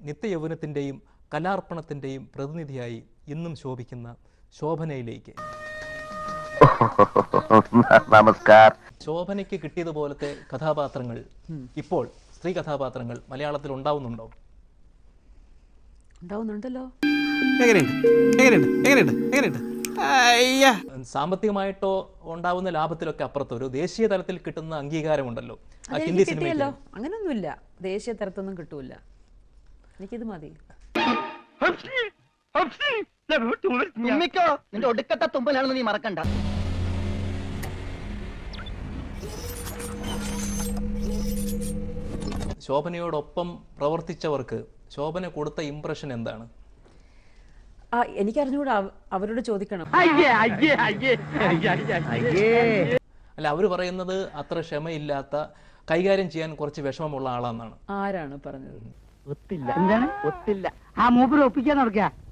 നിത്യയൗവനത്തിൻ്റെയും കലാർപ്പണത്തിൻ്റെയും പ്രതിനിധിയായി ഇന്നും ശോഭിക്കുന്ന ശോഭനയിലേക്ക്. നമസ്കാരം. ശോഭനയ്ക്ക് കിട്ടിയതുപോലത്തെ കഥാപാത്രങ്ങൾ ഇപ്പോൾ സ്ത്രീ കഥാപാത്രങ്ങൾ മലയാളത്തിൽ ഉണ്ടാവുന്നുണ്ടോ? ഉണ്ടാവുന്നുണ്ടല്ലോ. സാമ്പത്തികമായിട്ടോ ഉണ്ടാവുന്ന ലാഭത്തിലൊക്കെ അപ്പുറത്ത് ഒരു ദേശീയ തലത്തിൽ കിട്ടുന്ന അംഗീകാരമുണ്ടല്ലോ. അങ്ങനൊന്നുമില്ല, ദേശീയ തലത്തൊന്നും കിട്ടൂല. എനിക്കിത് മതി. നിന്റെ ഒടുക്കത്തെ തുമ്പലാണെന്ന് നീ മറക്കണ്ട. ശോഭനയോടൊപ്പം പ്രവർത്തിച്ചവർക്ക് ശോഭന കൊടുത്ത ഇംപ്രഷൻ എന്താണ്? എനിക്കറിഞ്ഞുകൂടാ, അവരോട് ചോദിക്കണം. അല്ല, അവര് പറയുന്നത് അത്ര ക്ഷമയില്ലാത്ത, കൈകാര്യം ചെയ്യാൻ കുറച്ച് വിഷമമുള്ള ആളാണെന്നാണ്. ആരാണ് പറഞ്ഞത്?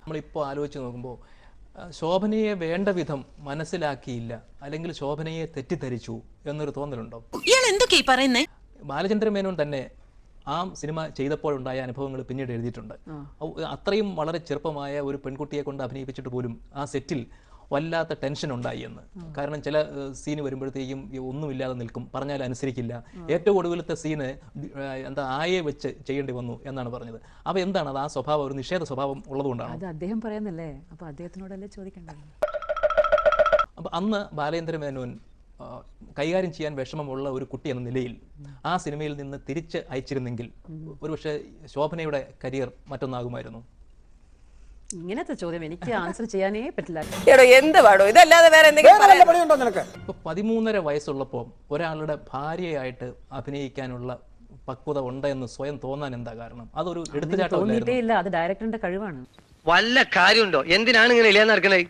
നമ്മളിപ്പോൾ ആലോചിച്ച് നോക്കുമ്പോൾ ശോഭനയെ വേണ്ട വിധം മനസ്സിലാക്കിയില്ല, അല്ലെങ്കിൽ ശോഭനയെ തെറ്റിദ്ധരിച്ചു എന്നൊരു തോന്നലുണ്ടോ? ബാലചന്ദ്രൻ മേനോൻ തന്നെ ആ സിനിമ ചെയ്തപ്പോഴുണ്ടായ അനുഭവങ്ങൾ പിന്നീട് എഴുതിയിട്ടുണ്ട്. അത്രയും വളരെ ചെറുപ്പമായ ഒരു പെൺകുട്ടിയെ കൊണ്ട് അഭിനയിപ്പിച്ചിട്ട് പോലും ആ സെറ്റിൽ വല്ലാത്ത ടെൻഷൻ ഉണ്ടായി എന്ന്. കാരണം ചില സീന് വരുമ്പോഴത്തേക്കും ഒന്നുമില്ലാതെ നിൽക്കും, പറഞ്ഞാൽ അനുസരിക്കില്ല. ഏറ്റവും ഒടുവിലത്തെ സീന് ആയെ വെച്ച് ചെയ്യേണ്ടി വന്നു എന്നാണ് പറഞ്ഞത്. അപ്പോൾ എന്താണ് അത്? ആ സ്വഭാവം ഒരു നിഷേധ സ്വഭാവം ഉള്ളതുകൊണ്ടാണ്. അത് അദ്ദേഹം പറയുന്നല്ലേ, അപ്പോൾ അദ്ദേഹത്തിനോടല്ലേ ചോദിക്കേണ്ടത്. അപ്പോൾ അന്ന് ബാലചന്ദ്രൻ മേനോൻ കൈകാര്യം ചെയ്യാൻ വിഷമമുള്ള ഒരു കുട്ടി എന്ന നിലയിൽ ആ സിനിമയിൽ നിന്ന് തിരിച്ച് അയച്ചിരുന്നെങ്കിൽ ഒരുപക്ഷെ ശോഭനയുടെ കരിയർ മറ്റൊന്നാകുമായിരുന്നു. ഇങ്ങനത്തെ ചോദ്യം എനിക്ക് ആൻസർ ചെയ്യാനേ പറ്റില്ല. ഇപ്പൊ 13.5 വയസ്സുള്ളപ്പോൾ ഒരാളുടെ ഭാര്യയായിട്ട് അഭിനയിക്കാനുള്ള പക്വത ഉണ്ട് എന്ന് സ്വയം തോന്നാൻ എന്താ കാരണം? അതൊരു എടുത്തുചാട്ടം തോന്നിയിട്ടേ ഇല്ല, അത് ഡയറക്ടറിന്റെ കഴിവാണ്. വല്ല കാര്യമുണ്ടോ? എന്തിനാണ് ഇങ്ങനെ ഇല്ലാന്ന് നടക്കണേ?